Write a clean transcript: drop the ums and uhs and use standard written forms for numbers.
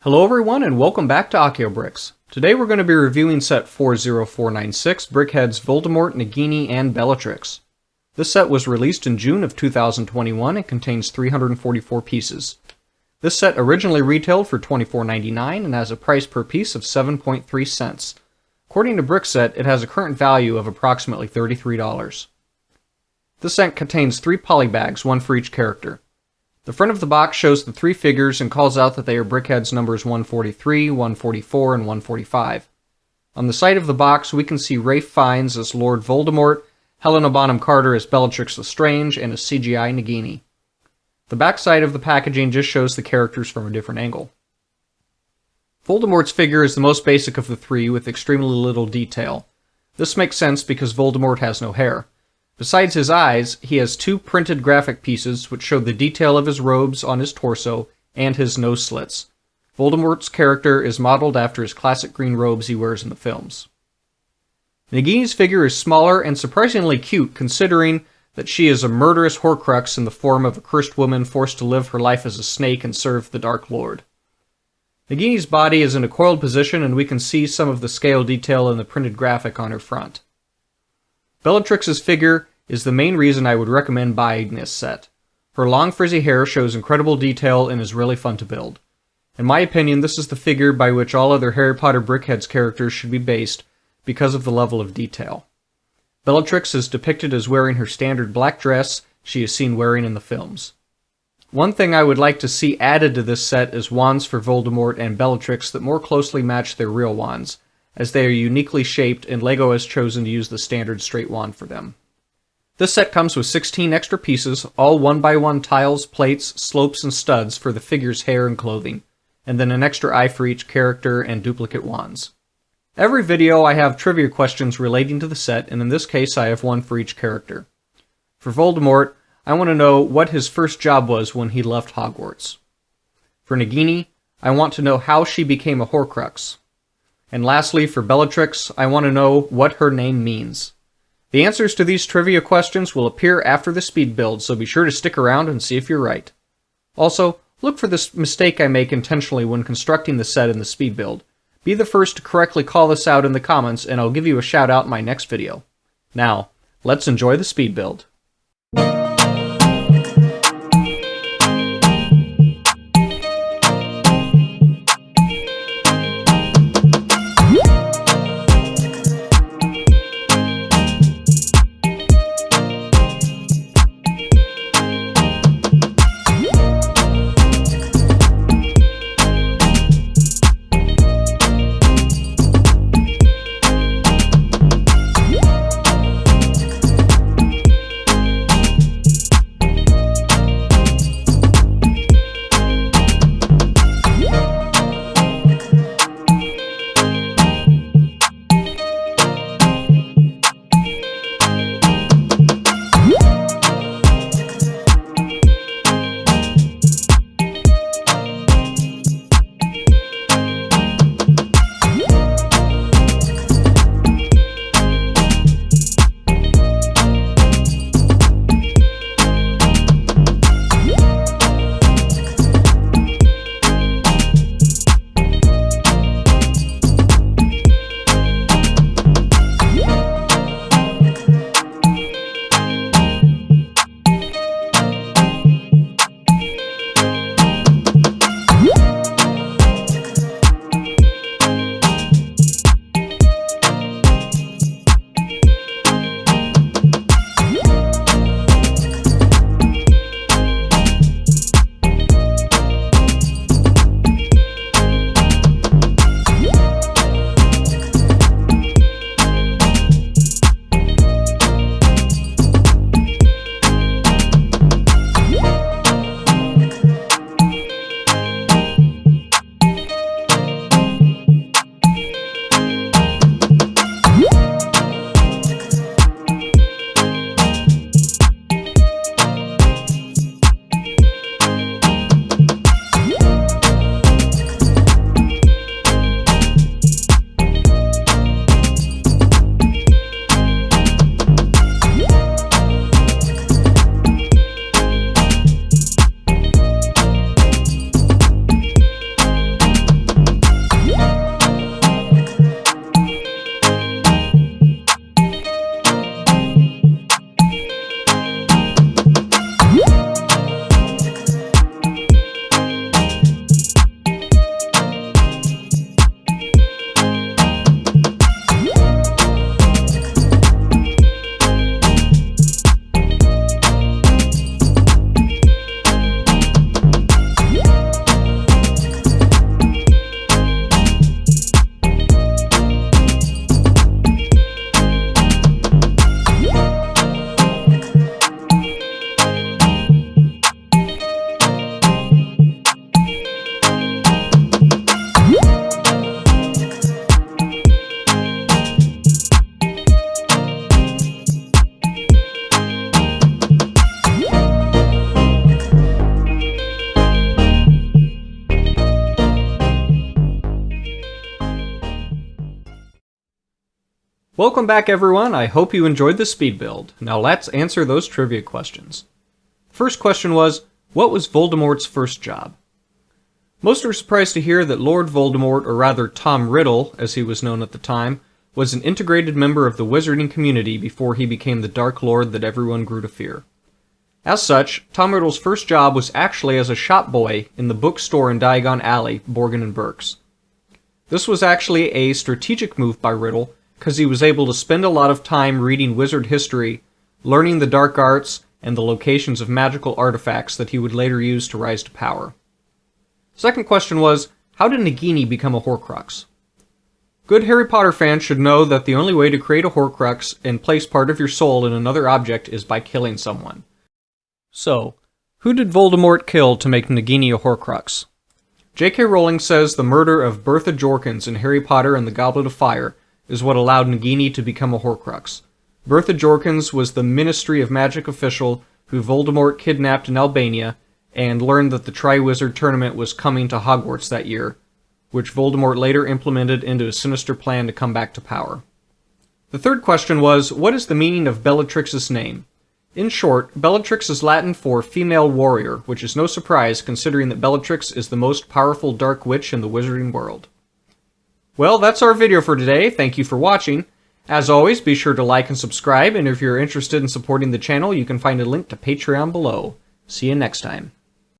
Hello everyone and welcome back to Bricks. Today we're going to be reviewing set 40496, Brickheadz Voldemort, Nagini, and Bellatrix. This set was released in June of 2021 and contains 344 pieces. This set originally retailed for $24.99 and has a price per piece of 7.3 cents. According to Brickset, it has a current value of approximately $33. This set contains 3 polybags, one for each character. The front of the box shows the 3 figures and calls out that they are Brickheadz numbers 143, 144, and 145. On the side of the box, we can see Ralph Fiennes as Lord Voldemort, Helena Bonham Carter as Bellatrix Lestrange, and a CGI Nagini. The back side of the packaging just shows the characters from a different angle. Voldemort's figure is the most basic of the 3 with extremely little detail. This makes sense because Voldemort has no hair. Besides his eyes, he has 2 printed graphic pieces which show the detail of his robes on his torso and his nose slits. Voldemort's character is modeled after his classic green robes he wears in the films. Nagini's figure is smaller and surprisingly cute considering that she is a murderous Horcrux in the form of a cursed woman forced to live her life as a snake and serve the Dark Lord. Nagini's body is in a coiled position and we can see some of the scale detail in the printed graphic on her front. Bellatrix's figure is the main reason I would recommend buying this set. Her long frizzy hair shows incredible detail and is really fun to build. In my opinion, this is the figure by which all other Harry Potter Brickheadz characters should be based because of the level of detail. Bellatrix is depicted as wearing her standard black dress she is seen wearing in the films. One thing I would like to see added to this set is wands for Voldemort and Bellatrix that more closely match their real wands, as they are uniquely shaped and LEGO has chosen to use the standard straight wand for them. This set comes with 16 extra pieces, all 1x1 tiles, plates, slopes, and studs for the figure's hair and clothing, and then an extra eye for each character and duplicate wands. Every video I have trivia questions relating to the set, and in this case I have one for each character. For Voldemort, I want to know what his first job was when he left Hogwarts. For Nagini, I want to know how she became a Horcrux. And lastly, for Bellatrix, I want to know what her name means. The answers to these trivia questions will appear after the speed build, so be sure to stick around and see if you're right. Also, look for this mistake I make intentionally when constructing the set in the speed build. Be the first to correctly call this out in the comments, and I'll give you a shout out in my next video. Now, let's enjoy the speed build. Welcome back everyone, I hope you enjoyed the speed build. Now let's answer those trivia questions. First question was, what was Voldemort's first job? Most are surprised to hear that Lord Voldemort, or rather Tom Riddle, as he was known at the time, was an integrated member of the wizarding community before he became the Dark Lord that everyone grew to fear. As such, Tom Riddle's first job was actually as a shop boy in the bookstore in Diagon Alley, Borgin and Burke's. This was actually a strategic move by Riddle, because he was able to spend a lot of time reading wizard history, learning the dark arts, and the locations of magical artifacts that he would later use to rise to power. Second question was, how did Nagini become a Horcrux? Good Harry Potter fans should know that the only way to create a Horcrux and place part of your soul in another object is by killing someone. So, who did Voldemort kill to make Nagini a Horcrux? J.K. Rowling says the murder of Bertha Jorkins in Harry Potter and the Goblet of Fire is what allowed Nagini to become a Horcrux. Bertha Jorkins was the Ministry of Magic official who Voldemort kidnapped in Albania and learned that the Triwizard Tournament was coming to Hogwarts that year, which Voldemort later implemented into a sinister plan to come back to power. The third question was, what is the meaning of Bellatrix's name? In short, Bellatrix is Latin for female warrior, which is no surprise considering that Bellatrix is the most powerful dark witch in the wizarding world. Well, that's our video for today. Thank you for watching. As always, be sure to like and subscribe, and if you're interested in supporting the channel, you can find a link to Patreon below. See you next time.